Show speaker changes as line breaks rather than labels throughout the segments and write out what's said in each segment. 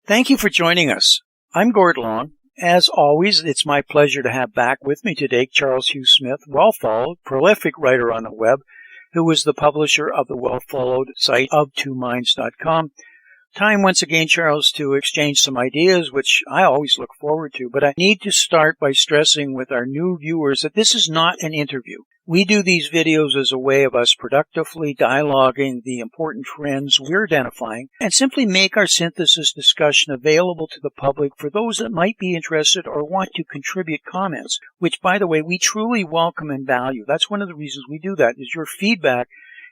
Thank you for joining us. I'm Gord Long. As always, it's my pleasure to have back with me today Charles Hugh Smith, well-followed, prolific writer on the web, who is the publisher of the well-followed site of2minds.com. Time once again, Charles, to exchange some ideas, which I always look forward to, but I need to start by stressing with our new viewers that this is not an interview. We do these videos as a way of us productively dialoguing the important trends we're identifying and simply make our synthesis discussion available to the public for those that might be interested or want to contribute comments, which, by the way, we truly welcome and value. That's one of the reasons we do that, is your feedback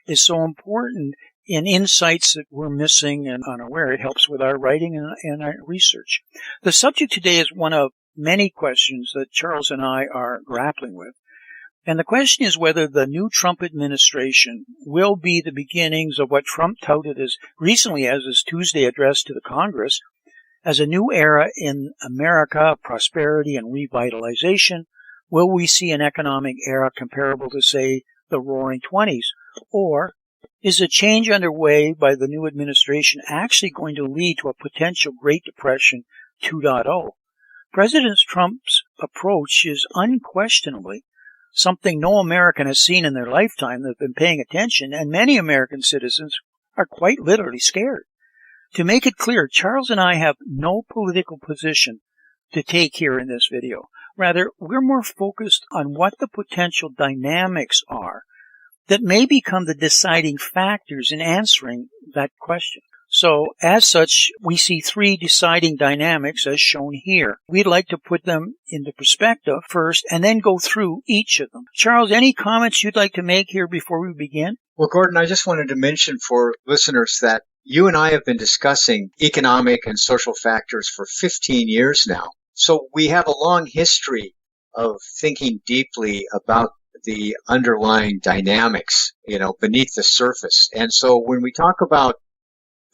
is so important in insights that we're missing and unaware. It helps with our writing and our research. The subject today is one of many questions that Charles and I are grappling with. And the question is whether the new Trump administration will be the beginnings of what Trump touted as recently as his Tuesday address to the Congress as a new era in America, prosperity and revitalization. Will we see an economic era comparable to, say, the Roaring '20s? Or is a change underway by the new administration actually going to lead to a potential Great Depression 2.0? President Trump's approach is unquestionably something no American has seen in their lifetime that have been paying attention, and many American citizens are quite literally scared. To make it clear, Charles and I have no political position to take here in this video. Rather, we're more focused on what the potential dynamics are that may become the deciding factors in answering that question. So, as such, we see three deciding dynamics as shown here. We'd like to put them into perspective first and then go through each of them. Charles, any comments you'd like to make here before we begin?
Well, Gordon, I just wanted to mention for listeners that you and I have been discussing economic and social factors for 15 years now. So we have a long history of thinking deeply about the underlying dynamics, beneath the surface. And so when we talk about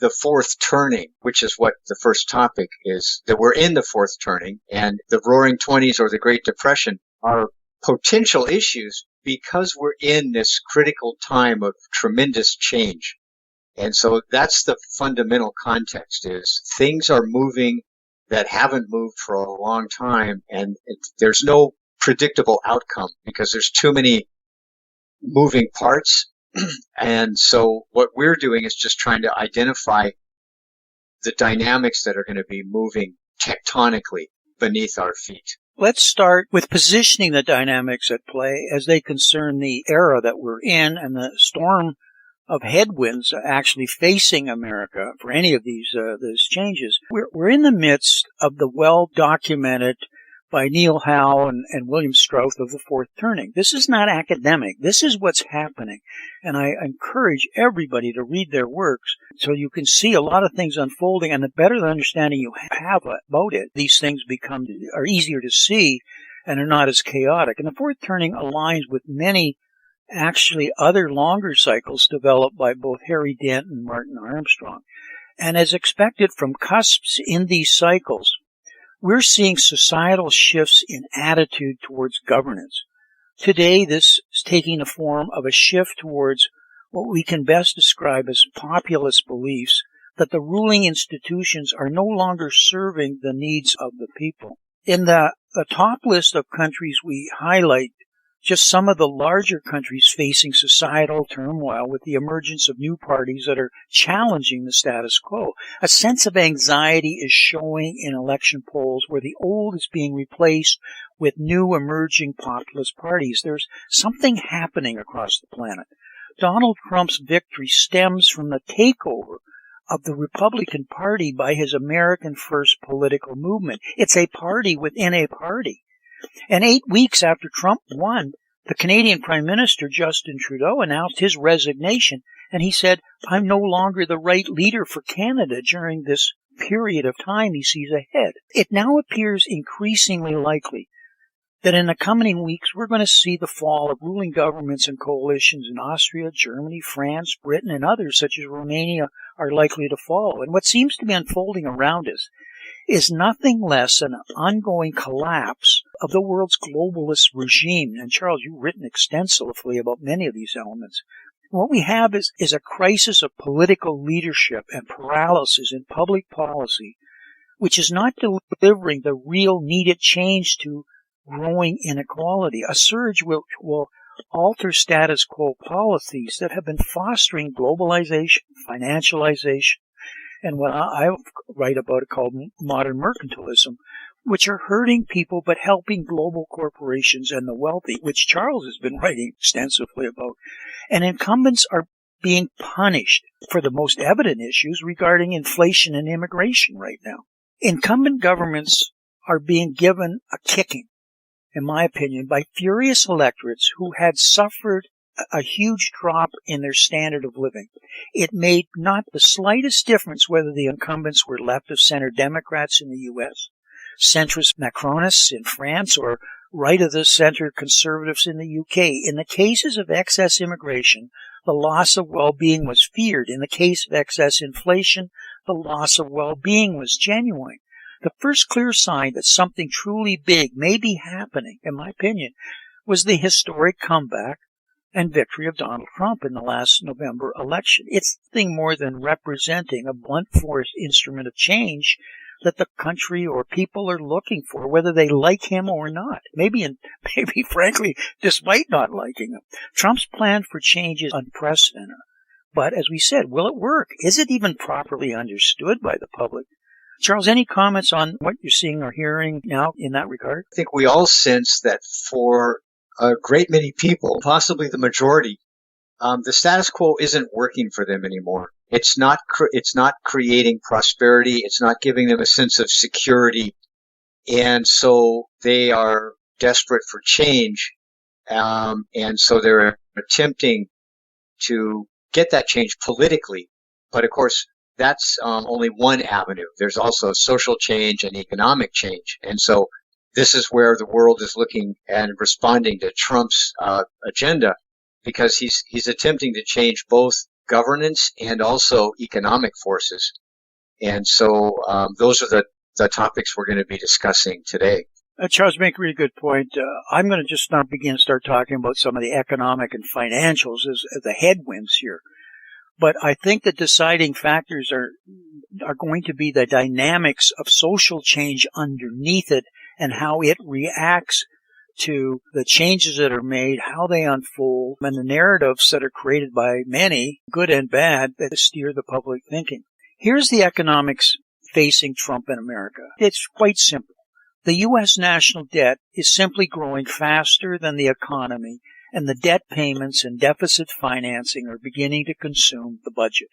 the fourth turning, which is what the first topic is, that we're in the fourth turning, and the Roaring '20s or the Great Depression are potential issues because we're in this critical time of tremendous change. And so that's the fundamental context, is things are moving that haven't moved for a long time, and there's no predictable outcome because there's too many moving parts. And so what we're doing is just trying to identify the dynamics that are going to be moving tectonically beneath our feet.
Let's start with positioning the dynamics at play as they concern the era that we're in and the storm of headwinds actually facing America for any of these changes. We're in the midst of the well-documented by Neil Howe and William Strouth of the fourth turning. This is not academic. This is what's happening. And I encourage everybody to read their works so you can see a lot of things unfolding, and the better the understanding you have about it, these things are easier to see and are not as chaotic. And the fourth turning aligns with many actually other longer cycles developed by both Harry Dent and Martin Armstrong. And as expected from cusps in these cycles, we're seeing societal shifts in attitude towards governance. Today, this is taking the form of a shift towards what we can best describe as populist beliefs that the ruling institutions are no longer serving the needs of the people. In the top list of countries, we highlight just some of the larger countries facing societal turmoil with the emergence of new parties that are challenging the status quo. A sense of anxiety is showing in election polls where the old is being replaced with new emerging populist parties. There's something happening across the planet. Donald Trump's victory stems from the takeover of the Republican Party by his American First political movement. It's a party within a party. And 8 weeks after Trump won, the Canadian Prime Minister, Justin Trudeau, announced his resignation, and he said, "I'm no longer the right leader for Canada during this period of time he sees ahead." It now appears increasingly likely that in the coming weeks we're going to see the fall of ruling governments and coalitions in Austria, Germany, France, Britain, and others such as Romania are likely to follow. And what seems to be unfolding around us is nothing less than an ongoing collapse of the world's globalist regime. And Charles, you've written extensively about many of these elements. What we have is a crisis of political leadership and paralysis in public policy which is not delivering the real needed change to growing inequality. A surge will alter status quo policies that have been fostering globalization, financialization, and what I write about it called modern mercantilism, which are hurting people but helping global corporations and the wealthy, which Charles has been writing extensively about. And incumbents are being punished for the most evident issues regarding inflation and immigration right now. Incumbent governments are being given a kicking, in my opinion, by furious electorates who had suffered a huge drop in their standard of living. It made not the slightest difference whether the incumbents were left of center Democrats in the U.S., centrist Macronists in France, or right of the center conservatives in the U.K. In the cases of excess immigration, the loss of well-being was feared. In the case of excess inflation, the loss of well-being was genuine. The first clear sign that something truly big may be happening, in my opinion, was the historic comeback and victory of Donald Trump in the last November election. It's nothing more than representing a blunt force instrument of change that the country or people are looking for, whether they like him or not. Maybe frankly, despite not liking him. Trump's plan for change is unprecedented. But as we said, will it work? Is it even properly understood by the public? Charles, any comments on what you're seeing or hearing now in that regard?
I think we all sense that for a great many people, possibly the majority, the status quo isn't working for them anymore. It's not creating prosperity. It's not giving them a sense of security. And so they are desperate for change. And so they're attempting to get that change politically. But of course, that's only one avenue. There's also social change and economic change. And so this is where the world is looking and responding to Trump's agenda, because he's attempting to change both governance and also economic forces. And so those are the topics we're going to be discussing today.
Charles, make a really good point. I'm going to just now start talking about some of the economic and financials as the headwinds here. But I think the deciding factors are going to be the dynamics of social change underneath it and how it reacts to the changes that are made, how they unfold, and the narratives that are created by many, good and bad, that steer the public thinking. Here's the economics facing Trump in America. It's quite simple. The U.S. national debt is simply growing faster than the economy, and the debt payments and deficit financing are beginning to consume the budget.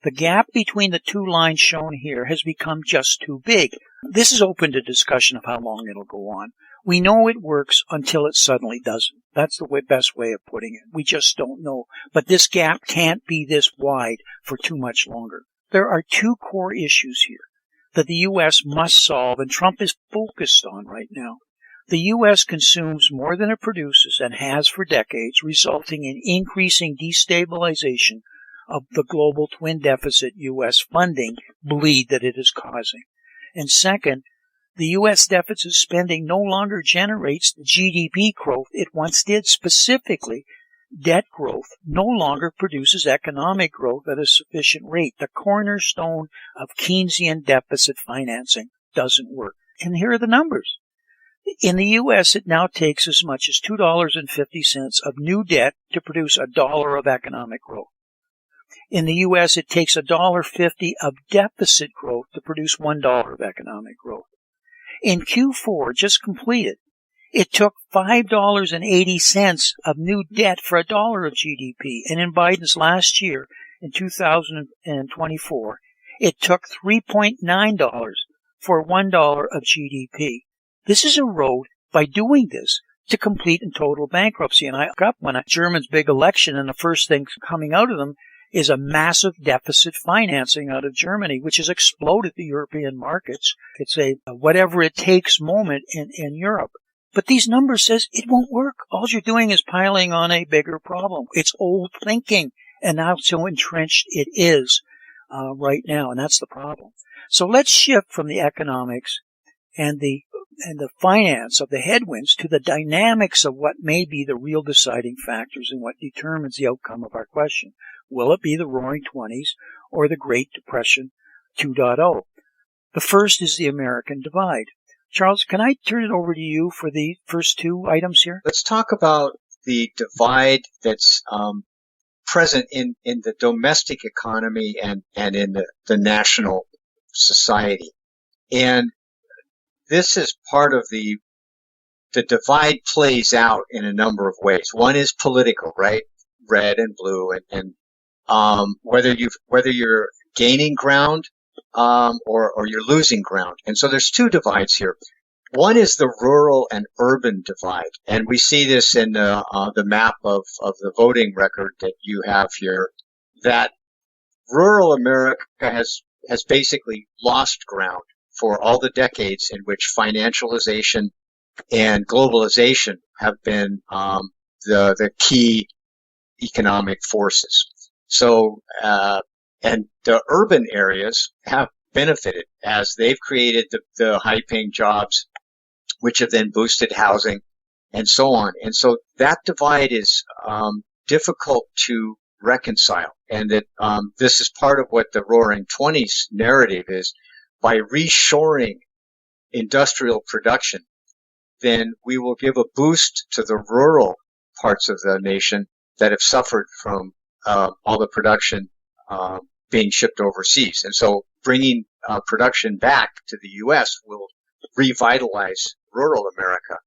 The gap between the two lines shown here has become just too big. This is open to discussion of how long it'll go on. We know it works until it suddenly doesn't. That's the best way of putting it. We just don't know. But this gap can't be this wide for too much longer. There are two core issues here that the U.S. must solve, and Trump is focused on right now. The U.S. consumes more than it produces and has for decades, resulting in increasing destabilization of the global twin deficit U.S. funding bleed that it is causing. And second, the U.S. deficit spending no longer generates the GDP growth it once did. Specifically, debt growth no longer produces economic growth at a sufficient rate. The cornerstone of Keynesian deficit financing doesn't work. And here are the numbers. In the U.S., it now takes as much as $2.50 of new debt to produce $1 of economic growth. In the U.S., it takes $1.50 of deficit growth to produce $1 of economic growth. In Q4, just completed, it took $5.80 of new debt for $1 of GDP. And in Biden's last year, in 2024, it took $3.9 for $1 of GDP. This is a road, by doing this, to complete and total bankruptcy. And I got when a German's big election, and the first thing coming out of them is a massive deficit financing out of Germany, which has exploded the European markets. It's a whatever it takes moment in Europe. But these numbers says it won't work. All you're doing is piling on a bigger problem. It's old thinking, and now so entrenched it is right now, and that's the problem. So let's shift from the economics and the finance of the headwinds to the dynamics of what may be the real deciding factors and what determines the outcome of our question. Will it be the Roaring '20s or the Great Depression 2.0? The first is the American divide. Charles, can I turn it over to you for the first two items here?
Let's talk about the divide that's present in the domestic economy and in the national society. And this is part of the divide plays out in a number of ways. One is political, right? Red and blue, and whether you're gaining ground or you're losing ground. And so there's two divides here. One is the rural and urban divide, and we see this in the map of the voting record that you have here. That rural America has basically lost ground for all the decades in which financialization and globalization have been the key economic forces. So, and the urban areas have benefited as they've created the high-paying jobs, which have then boosted housing and so on. And so that divide is difficult to reconcile. And that this is part of what the Roaring Twenties narrative is. By reshoring industrial production, then we will give a boost to the rural parts of the nation that have suffered from all the production being shipped overseas. And so bringing production back to the U.S. will revitalize rural America.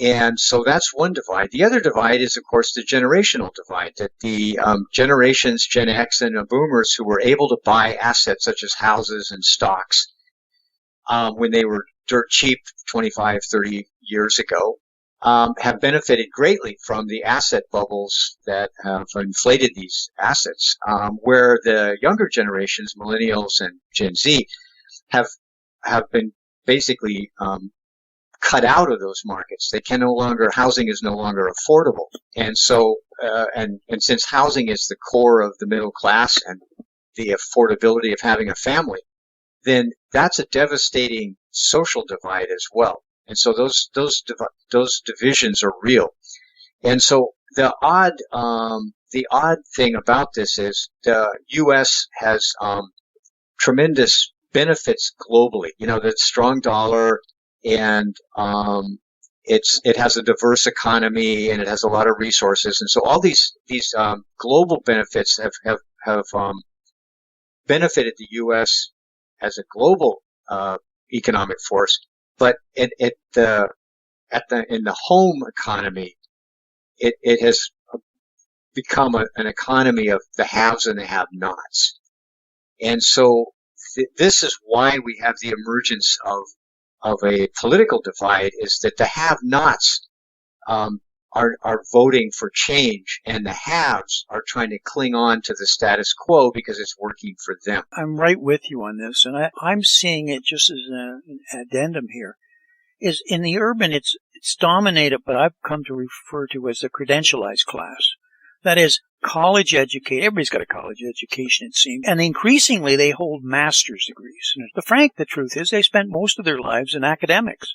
And so that's one divide. The other divide is, of course, the generational divide, that the generations, Gen X and boomers, who were able to buy assets such as houses and stocks when they were dirt cheap 25, 30 years ago, have benefited greatly from the asset bubbles that have inflated these assets, where the younger generations, millennials and Gen Z, have been basically cut out of those markets. They can no longer, housing is no longer affordable. And so, and since housing is the core of the middle class and the affordability of having a family, then that's a devastating social divide as well. And so those divisions are real. And so the odd thing about this is the U.S. has tremendous benefits globally. You know, the strong dollar, and it has a diverse economy, and it has a lot of resources. And so all these global benefits have benefited the U.S. as a global economic force. But in the home economy, it has become an economy of the haves and the have-nots. And so this is why we have the emergence of a political divide, is that the have-nots are voting for change, and the haves are trying to cling on to the status quo because it's working for them.
I'm right with you on this, and I'm seeing it just as an addendum here. Is in the urban, it's dominated, but I've come to refer to as the credentialized class. That is, college educated. Everybody's got a college education, it seems, and increasingly they hold master's degrees. And the truth is, they spent most of their lives in academics.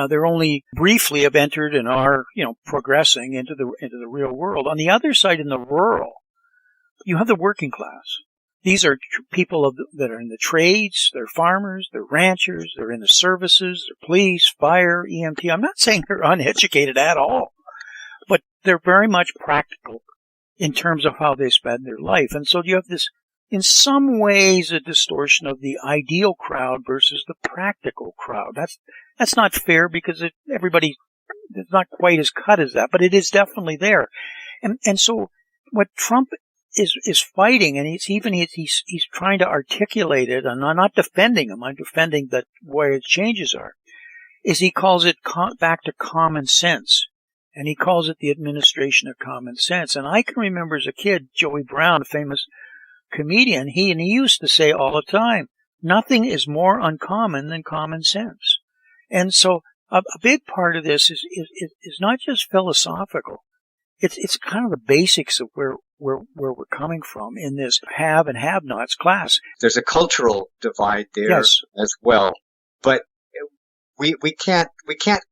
They're only briefly have entered and are, progressing into the real world. On the other side, in the rural, you have the working class. These are people that are in the trades. They're farmers, they're ranchers, they're in the services, they're police, fire, EMT. I'm not saying they're uneducated at all, but they're very much practical in terms of how they spend their life. And so you have this, in some ways, a distortion of the ideal crowd versus the practical crowd. That's not fair because everybody is not quite as cut as that, but it is definitely there. And so what Trump is fighting, and he's trying to articulate it, and I'm not defending him, I'm defending that where his changes are, is he calls it back to common sense. And he calls it the administration of common sense. And I can remember as a kid, Joey Brown, a famous comedian, he used to say all the time, nothing is more uncommon than common sense. And so a big part of this is not just philosophical. It's kind of the basics of where we're coming from in this have and have-nots class.
There's a cultural divide there, yes, as well. But we can't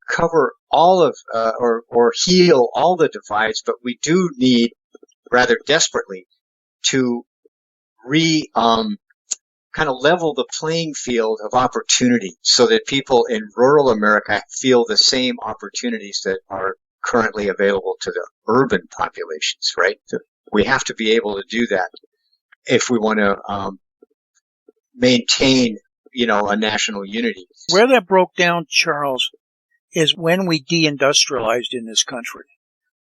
cover all of or heal all the divides, but we do need rather desperately to kind of level the playing field of opportunity so that people in rural America feel the same opportunities that are currently available to the urban populations, right? We have to be able to do that if we want to maintain, a national unity.
Where that broke down, Charles, is when we deindustrialized in this country.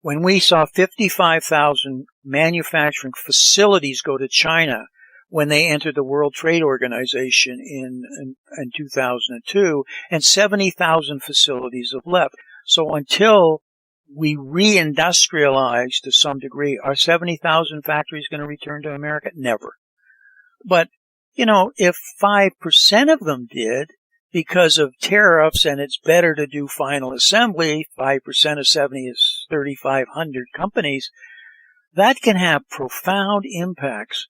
When we saw 55,000 manufacturing facilities go to China when they entered the World Trade Organization in 2002, and 70,000 facilities have left. So until we reindustrialize to some degree, are 70,000 factories going to return to America? Never. But, if 5% of them did, because of tariffs, and it's better to do final assembly, 5% of 70 is 3,500 companies, that can have profound impacts.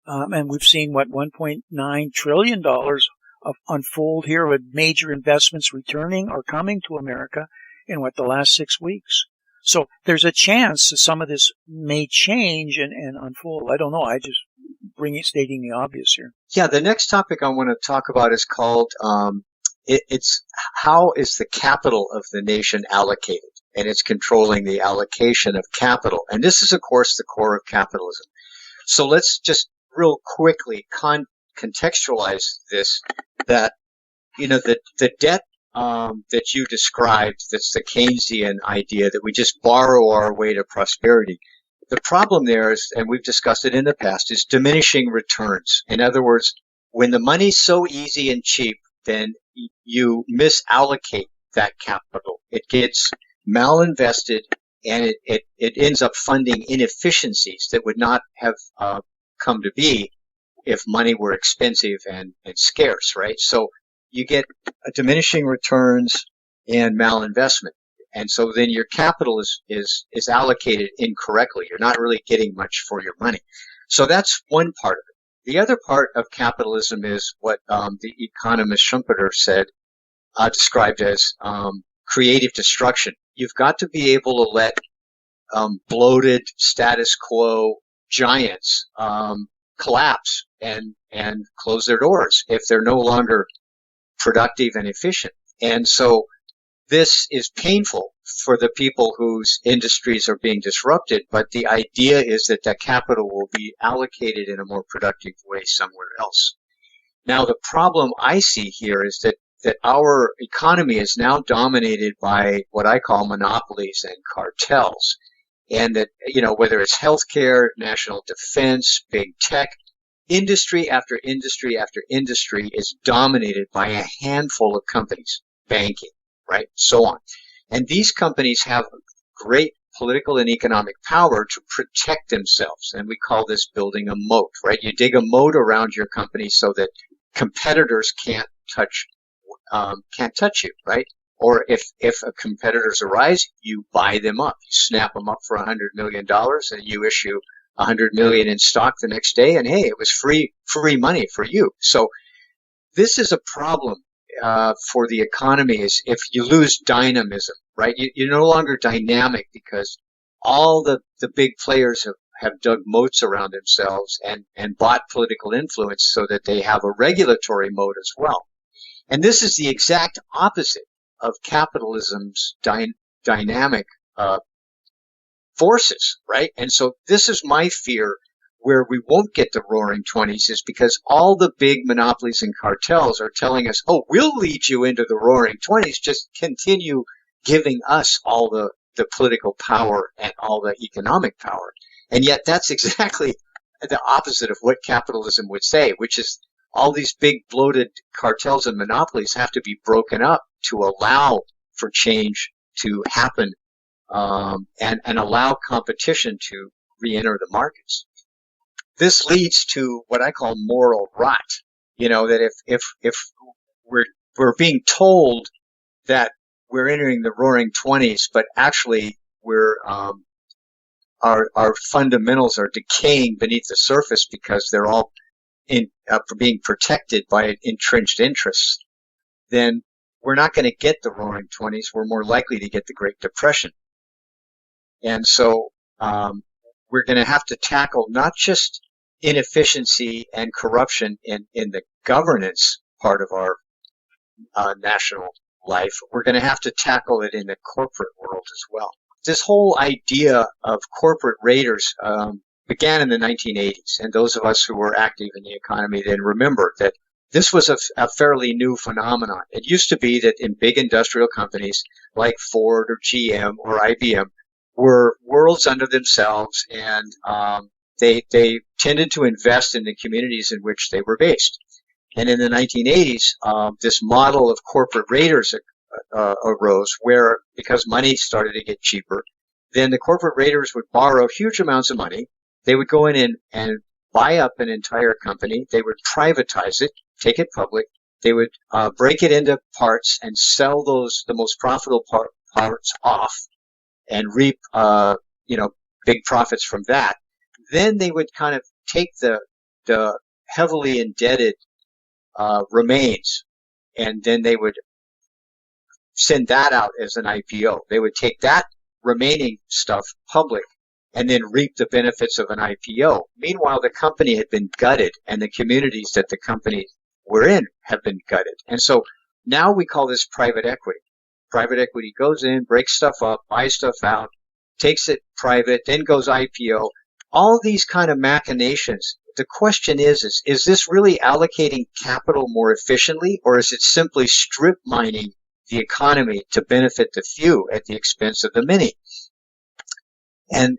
And we've seen, $1.9 trillion unfold here with major investments returning or coming to America in the last 6 weeks. So there's a chance that some of this may change and unfold. I don't know. I just stating the obvious here.
Yeah, the next topic I want to talk about is called it's how is the capital of the nation allocated, and it's controlling the allocation of capital. And this is, of course, the core of capitalism. So let's just real quickly contextualize this, that, the debt that you described, that's the Keynesian idea that we just borrow our way to prosperity. The problem there is, and we've discussed it in the past, is diminishing returns. In other words, when the money's so easy and cheap, then you misallocate that capital. It gets malinvested, and it ends up funding inefficiencies that would not have come to be if money were expensive and scarce, right? So you get diminishing returns and malinvestment. And so then your capital is allocated incorrectly. You're not really getting much for your money. So that's one part of it. The other part of capitalism is what the economist Schumpeter described as creative destruction. You've got to be able to let bloated status quo giants collapse and close their doors if they're no longer productive and efficient. And so this is painful for the people whose industries are being disrupted, but the idea is that the capital will be allocated in a more productive way somewhere else. Now, the problem I see here is that our economy is now dominated by what I call monopolies and cartels. And that, whether it's healthcare, national defense, big tech, industry after industry after industry is dominated by a handful of companies, banking, right, so on. And these companies have great political and economic power to protect themselves. And we call this building a moat, right? You dig a moat around your company so that competitors can't touch you, right? Or if competitors arise, you buy them up. You snap them up for $100 million and you issue $100 million in stock the next day, and hey, it was free money for you. So this is a problem for the economy, is if you lose dynamism, right? You're no longer dynamic because all the big players have dug moats around themselves and bought political influence so that they have a regulatory moat as well. And this is the exact opposite of capitalism's dynamic forces, right? And so this is my fear, where we won't get the roaring 20s, is because all the big monopolies and cartels are telling us, oh, we'll lead you into the roaring 20s, just continue giving us all the political power and all the economic power. And yet that's exactly the opposite of what capitalism would say, which is all these big bloated cartels and monopolies have to be broken up to allow for change to happen, and allow competition to re-enter the markets. This leads to what I call moral rot. That if we're being told that we're entering the roaring 20s, but actually our fundamentals are decaying beneath the surface because they're all being protected by entrenched interests, then we're not going to get the roaring 20s. We're more likely to get the Great Depression. And so we're going to have to tackle not just inefficiency and corruption in the governance part of our national life, we're going to have to tackle it in the corporate world as well. This whole idea of corporate raiders began in the 1980s, and those of us who were active in the economy then remember that this was a fairly new phenomenon. It used to be that in big industrial companies like Ford or GM or IBM were worlds unto themselves, and they tended to invest in the communities in which they were based. And in the 1980s, this model of corporate raiders arose where, because money started to get cheaper, then the corporate raiders would borrow huge amounts of money. They would go in and buy up an entire company. They would privatize it, take it public. They would break it into parts and sell the most profitable parts off and reap, big profits from that. Then they would kind of take the heavily indebted remains, and then they would send that out as an IPO. They would take that remaining stuff public and then reap the benefits of an IPO. Meanwhile, the company had been gutted, and the communities that the company were in have been gutted. And so now we call this private equity. Private equity goes in, breaks stuff up, buys stuff out, takes it private, then goes IPO. All these kind of machinations. The question is this really allocating capital more efficiently, or is it simply strip mining the economy to benefit the few at the expense of the many? And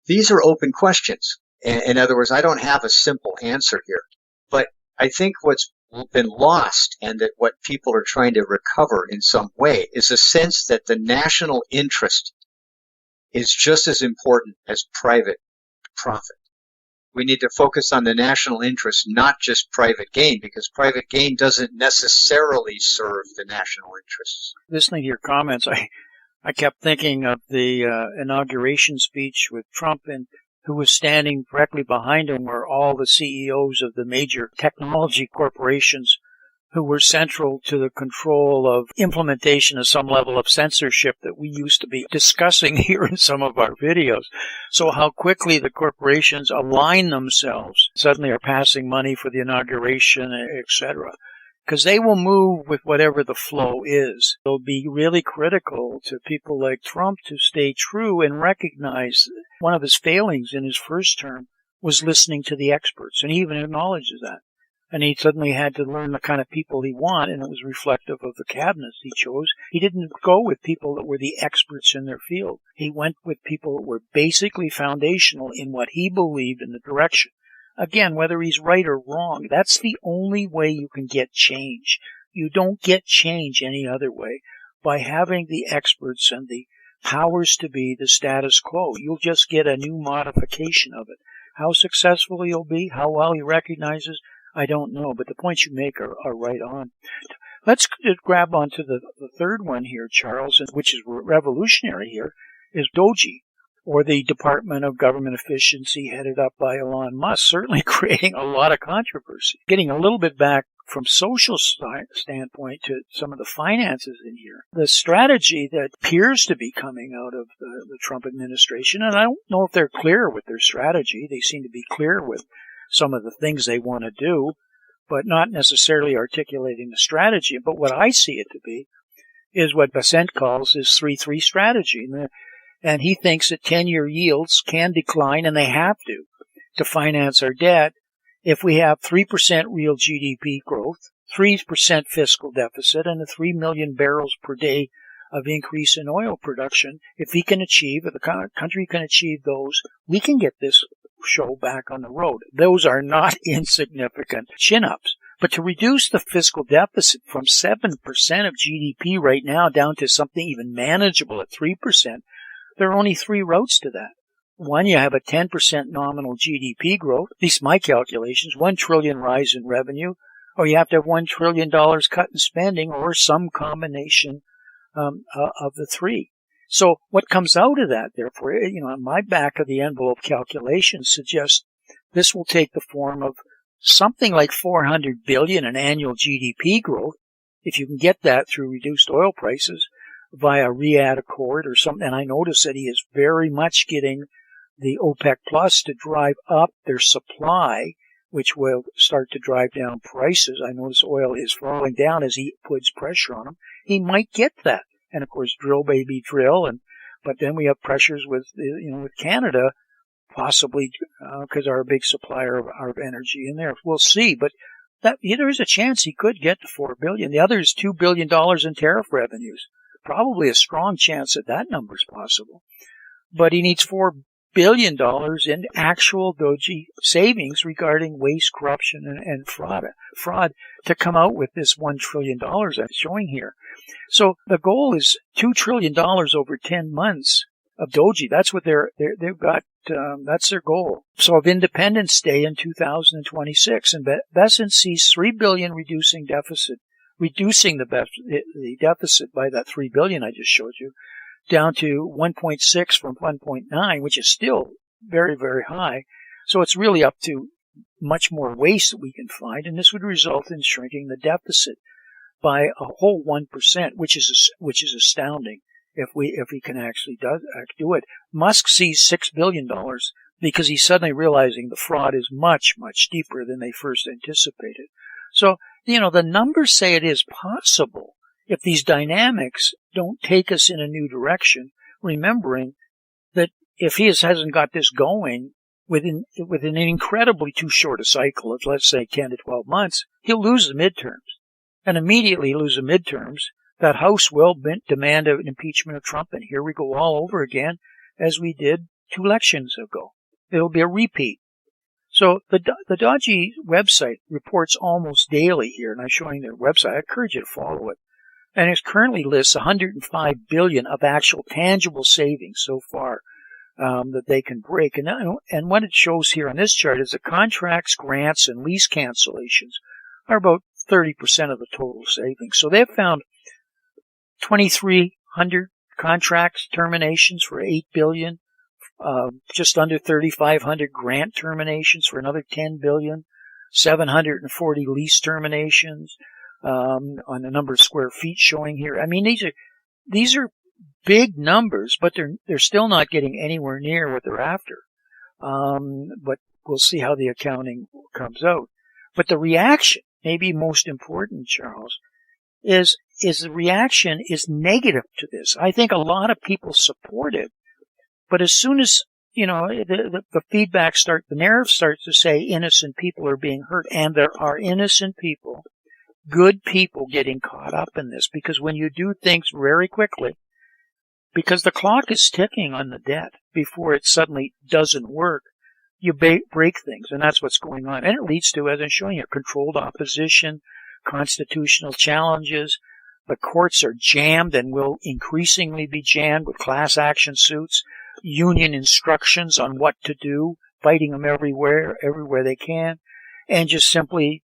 these are open questions. In other words, I don't have a simple answer here. But I think what's been lost, and that what people are trying to recover in some way, is a sense that the national interest is just as important as private profit. We need to focus on the national interest, not just private gain, because private gain doesn't necessarily serve the national interests.
Listening to your comments, I kept thinking of the inauguration speech with Trump, and who was standing directly behind him were all the CEOs of the major technology corporations who were central to the control of implementation of some level of censorship that we used to be discussing here in some of our videos. So how quickly the corporations align themselves, suddenly are passing money for the inauguration, etc. Because they will move with whatever the flow is. It'll be really critical to people like Trump to stay true and recognize one of his failings in his first term was listening to the experts, and he even acknowledges that. And he suddenly had to learn the kind of people he wanted, and it was reflective of the cabinets he chose. He didn't go with people that were the experts in their field. He went with people that were basically foundational in what he believed in the direction. Again, whether he's right or wrong, that's the only way you can get change. You don't get change any other way by having the experts and the powers to be the status quo. You'll just get a new modification of it. How successful he'll be, how well he recognizes, I don't know, but the points you make are right on. Let's grab onto the third one here, Charles, which is revolutionary here, is DOGE, or the Department of Government Efficiency, headed up by Elon Musk, certainly creating a lot of controversy. Getting a little bit back from social standpoint to some of the finances in here. The strategy that appears to be coming out of the Trump administration, and I don't know if they're clear with their strategy. They seem to be clear with some of the things they want to do, but not necessarily articulating the strategy. But what I see it to be is what Bessent calls his 3-3 strategy. And he thinks that 10-year yields can decline, and they have to finance our debt, if we have 3% real GDP growth, 3% fiscal deficit, and a 3 million barrels per day of increase in oil production. If he can achieve, if the country can achieve those, we can get this show back on the road. Those are not insignificant chin-ups. But to reduce the fiscal deficit from 7% of GDP right now down to something even manageable at 3%, there are only 3 routes to that. One, you have a 10% nominal GDP growth, at least my calculations, $1 trillion rise in revenue, or you have to have $1 trillion cut in spending, or some combination of the 3. So what comes out of that, therefore, my back of the envelope calculations suggest this will take the form of something like $400 billion in annual GDP growth, if you can get that through reduced oil prices via Riyadh Accord or something. And I notice that he is very much getting the OPEC Plus to drive up their supply which will start to drive down prices. I notice oil is falling down as he puts pressure on him. He might get that. And of course, drill, baby, drill. But then we have pressures with Canada, possibly because they're a big supplier of energy in there. We'll see. But there is a chance he could get to $4 billion. The other is $2 billion in tariff revenues. Probably a strong chance that number is possible. But he needs $4 billion in actual Doji savings regarding waste, corruption, and fraud to come out with this $1 trillion I'm showing here. So the goal is $2 trillion over 10 months of Doji. That's what they've got. That's their goal. So of Independence Day in 2026, and Bessent sees $3 billion reducing the deficit by that $3 billion I just showed you, down to 1.6 from 1.9, which is still very, very high. So it's really up to much more waste that we can find, and this would result in shrinking the deficit by a whole 1%, which is astounding if we can actually do it. Musk sees $6 billion because he's suddenly realizing the fraud is much, much deeper than they first anticipated. So, the numbers say it is possible if these dynamics don't take us in a new direction, remembering that if he hasn't got this going within an incredibly too short a cycle of, let's say, 10 to 12 months, he'll lose the midterms. And immediately lose the midterms, that House will demand an impeachment of Trump, and here we go all over again, as we did 2 elections ago. It'll be a repeat. So the Doji website reports almost daily here, and I'm showing their website. I encourage you to follow it. And it currently lists $105 billion of actual tangible savings so far that they can break. And what it shows here on this chart is the contracts, grants, and lease cancellations are about 30% of the total savings. So they've found 2,300 contracts terminations for $8 billion, just under 3,500 grant terminations for another $10 billion, 740 lease terminations on the number of square feet showing here. I mean, these are big numbers, but they're still not getting anywhere near what they're after. But we'll see how the accounting comes out. But the reaction, maybe most important, Charles, is the reaction is negative to this. I think a lot of people support it, but as soon as the feedback the narrative starts to say innocent people are being hurt, and there are innocent people, good people getting caught up in this, because when you do things very quickly, because the clock is ticking on the debt before it suddenly doesn't work, you break things, and that's what's going on. And it leads to, as I'm showing you, controlled opposition, constitutional challenges. The courts are jammed and will increasingly be jammed with class action suits, union instructions on what to do, fighting them everywhere they can, and just simply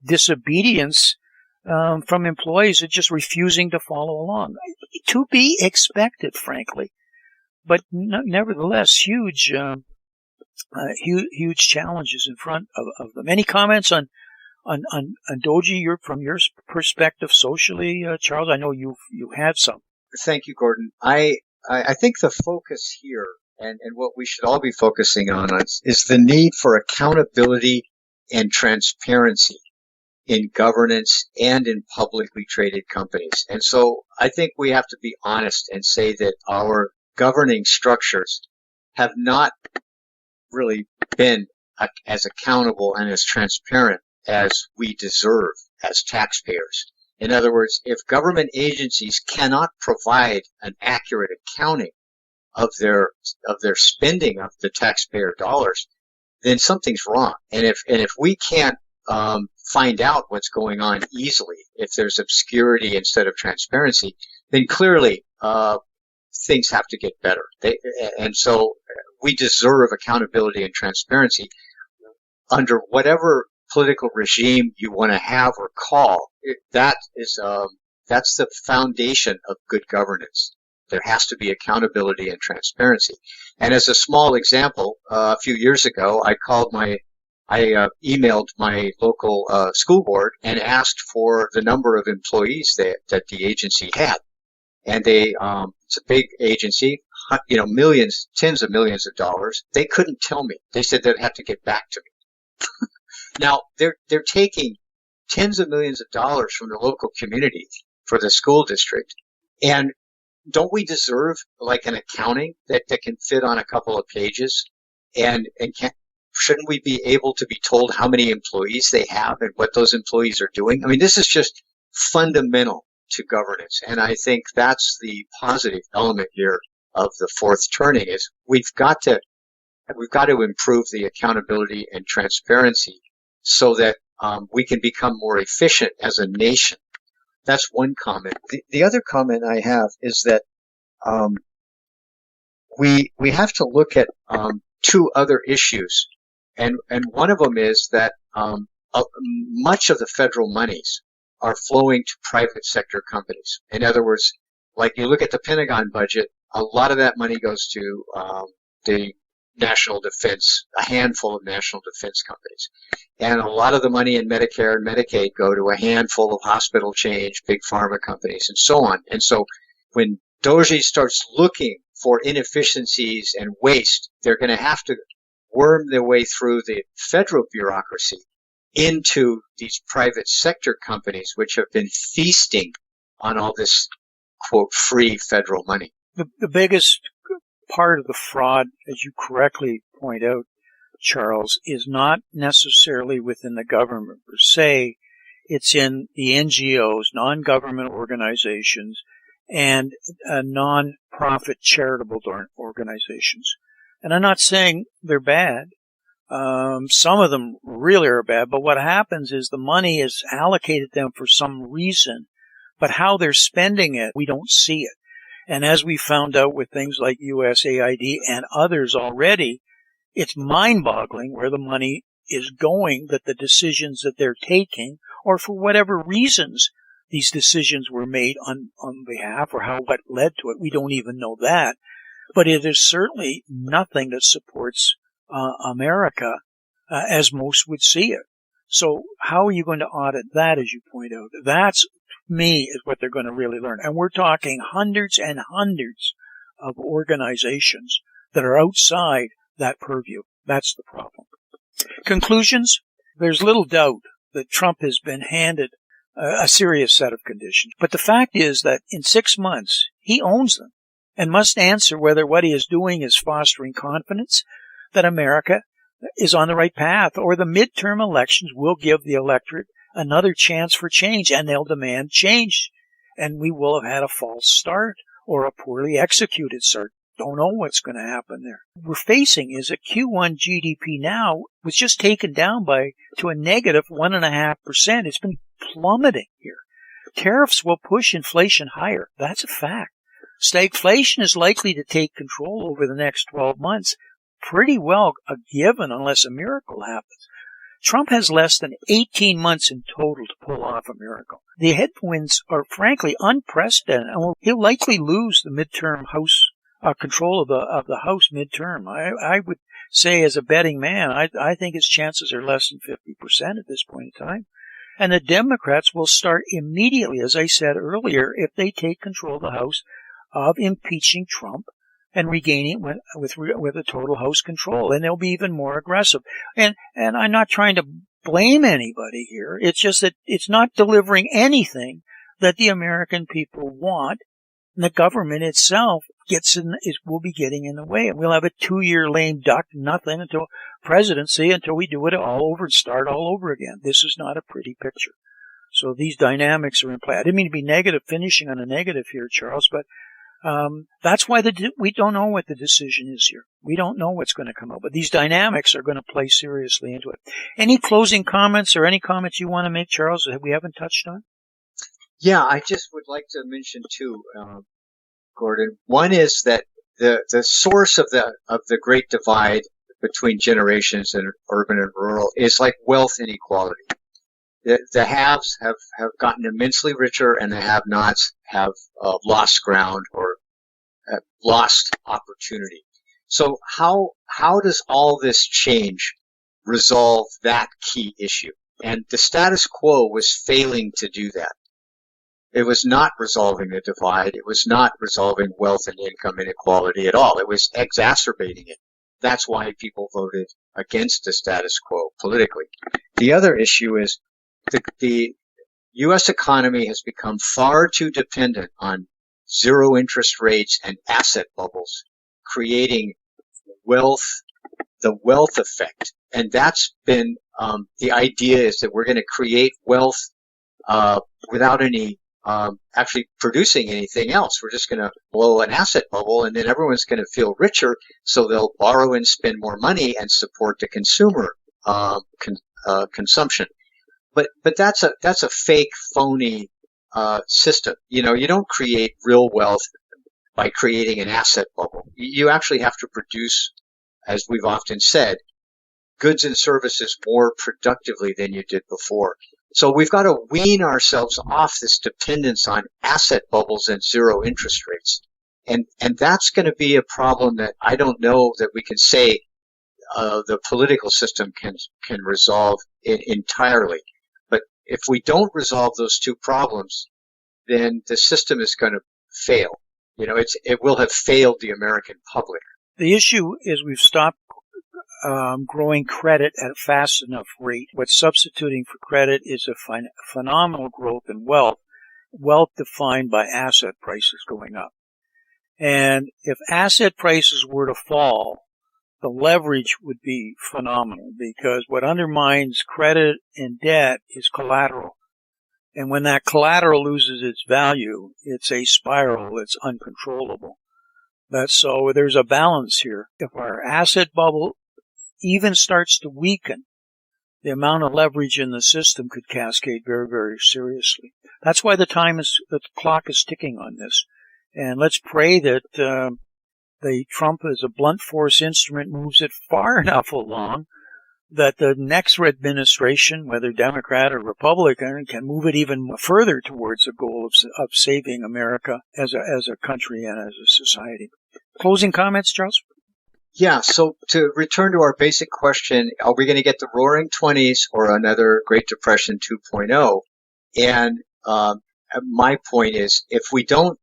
disobedience from employees that just refusing to follow along. To be expected, frankly. But nevertheless, huge challenges in front of them. Any comments on Doji from your perspective socially, Charles? I know you had some.
Thank you, Gordon. I think the focus here and what we should all be focusing on is the need for accountability and transparency in governance and in publicly traded companies. And so I think we have to be honest and say that our governing structures have not really been as accountable and as transparent as we deserve as taxpayers. In other words, if government agencies cannot provide an accurate accounting of their spending of the taxpayer dollars, then something's wrong. And if we can't find out what's going on easily, if there's obscurity instead of transparency, then clearly things have to get better. And so we deserve accountability and transparency under whatever political regime you want to have or call. That's the foundation of good governance. There has to be accountability and transparency. And as a small example, a few years ago, I emailed my local school board and asked for the number of employees that the agency had. And it's a big agency, millions, tens of millions of dollars. They couldn't tell me. They said they'd have to get back to me. Now, they're taking tens of millions of dollars from the local community for the school district. And don't we deserve like an accounting that can fit on a couple of pages? Shouldn't we be able to be told how many employees they have and what those employees are doing? I mean, this is just fundamental to governance. And I think that's the positive element here of the fourth turning is we've got to improve the accountability and transparency so that we can become more efficient as a nation. That's one comment. The other comment I have is that we have to look at two other issues, and one of them is that much of the federal monies are flowing to private sector companies. In other words, like you look at the Pentagon budget, a lot of that money goes to the national defense, a handful of national defense companies. And a lot of the money in Medicare and Medicaid go to a handful of hospital change, big pharma companies, and so on. And so when DOGE starts looking for inefficiencies and waste, they're going to have to worm their way through the federal bureaucracy into these private sector companies, which have been feasting on all this, quote, free federal money.
The biggest part of the fraud, as you correctly point out, Charles, is not necessarily within the government per se. It's in the NGOs, non-government organizations, and non-profit charitable organizations. And I'm not saying they're bad. Some of them really are bad, but what happens is the money is allocated to them for some reason, but how they're spending it, we don't see it. And as we found out with things like USAID and others already, it's mind-boggling where the money is going, that the decisions that they're taking, or for whatever reasons these decisions were made on behalf, or what led to it. We don't even know that. But it is certainly nothing that supports America as most would see it. So how are you going to audit that, as you point out? That's, to me, is what they're going to really learn. And we're talking hundreds and hundreds of organizations that are outside that purview. That's the problem. Conclusions? There's little doubt that Trump has been handed a serious set of conditions. But the fact is that in 6 months, he owns them and must answer whether what he is doing is fostering confidence that America is on the right path, or the midterm elections will give the electorate another chance for change, and they'll demand change. And we will have had a false start or a poorly executed start. Don't know what's going to happen there. We're facing is a Q1 GDP now was just taken down to a negative 1.5%. It's been plummeting here. Tariffs will push inflation higher. That's a fact. Stagflation is likely to take control over the next 12 months. Pretty well a given unless a miracle happens. Trump has less than 18 months in total to pull off a miracle. The headwinds are frankly unprecedented, and he'll likely lose the midterm House control of the House midterm. I would say, as a betting man, I think his chances are less than 50% at this point in time. And the Democrats will start immediately, as I said earlier, if they take control of the House, of impeaching Trump and regaining it with a total House control. And they'll be even more aggressive. And I'm not trying to blame anybody here. It's just that it's not delivering anything that the American people want. And the government itself will be getting in the way. And we'll have a 2-year lame duck, nothing until presidency, until we do it all over and start all over again. This is not a pretty picture. So these dynamics are in play. I didn't mean to be negative, finishing on a negative here, Charles, but that's why we don't know what the decision is here. We don't know what's going to come out, but these dynamics are going to play seriously into it. Any closing comments or any comments you want to make, Charles, that we haven't touched on?
Yeah, I just would like to mention two, Gordon. One is that the source of the great divide between generations in urban and rural is like wealth inequality. The haves have gotten immensely richer, and the have-nots have lost ground or lost opportunity. So how does all this change resolve that key issue? And the status quo was failing to do that. It was not resolving the divide. It was not resolving wealth and income inequality at all. It was exacerbating it. That's why people voted against the status quo politically. The other issue is the U.S. economy has become far too dependent on zero interest rates and asset bubbles, creating the wealth effect. And that's been the idea is that we're going to create wealth without any actually producing anything else. We're just going to blow an asset bubble, and then everyone's going to feel richer, so they'll borrow and spend more money and support the consumer consumption. But that's a fake, phony system. You don't create real wealth by creating an asset bubble. You actually have to produce, as we've often said, goods and services more productively than you did before. So we've got to wean ourselves off this dependence on asset bubbles and zero interest rates. And that's going to be a problem that I don't know that we can say the political system can resolve entirely. But if we don't resolve those two problems, then the system is going to fail. It will have failed the American public.
The issue is we've stopped growing credit at a fast enough rate. What's substituting for credit is a phenomenal growth in wealth defined by asset prices going up. And if asset prices were to fall, the leverage would be phenomenal, because what undermines credit and debt is collateral. And when that collateral loses its value, it's a spiral that's uncontrollable. So there's a balance here. If our asset bubble even starts to weaken, the amount of leverage in the system could cascade very, very seriously. That's why the clock is ticking on this. And let's pray that the Trump as a blunt force instrument moves it far enough along that the next administration, whether Democrat or Republican, can move it even further towards the goal of saving America as a country and as a society. Closing comments, Charles?
Yeah, so to return to our basic question, are we going to get the Roaring 20s or another Great Depression 2.0? And my point is, if we don't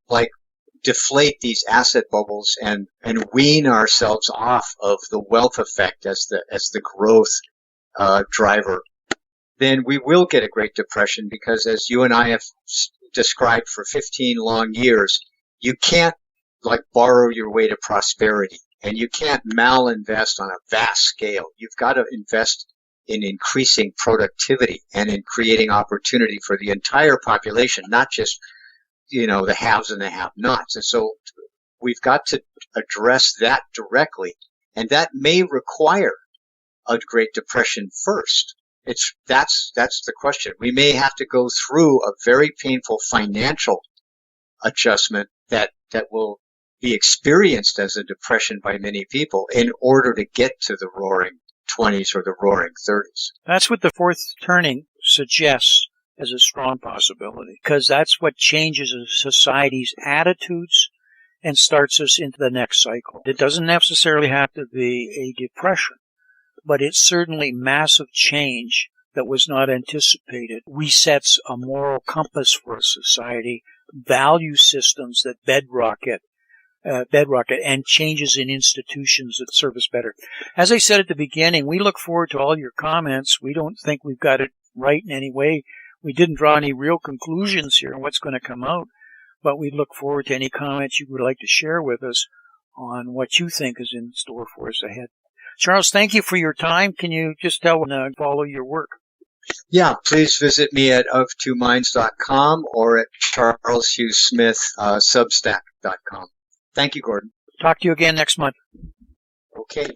deflate these asset bubbles and wean ourselves off of the wealth effect as the growth driver, then we will get a Great Depression, because as you and I have described for 15 long years, you can't borrow your way to prosperity, and you can't malinvest on a vast scale. You've got to invest in increasing productivity and in creating opportunity for the entire population, not just the haves and the have-nots. And so we've got to address that directly, and that may require a Great Depression first. That's the question. We may have to go through a very painful financial adjustment that will be experienced as a depression by many people in order to get to the Roaring 20s or the Roaring 30s.
That's what the fourth turning suggests as a strong possibility, because that's what changes a society's attitudes and starts us into the next cycle. It doesn't necessarily have to be a depression, but it's certainly massive change that was not anticipated, resets a moral compass for a society, value systems that bedrock it, and changes in institutions that serve us better. As I said at the beginning, we look forward to all your comments. We don't think we've got it right in any way. We didn't draw any real conclusions here on what's going to come out, but we look forward to any comments you would like to share with us on what you think is in store for us ahead. Charles, thank you for your time. Can you just tell and follow your work?
Yeah, please visit me at of2minds.com or at charleshughesmith substack.com. Thank you, Gordon.
Talk to you again next month.
Okay.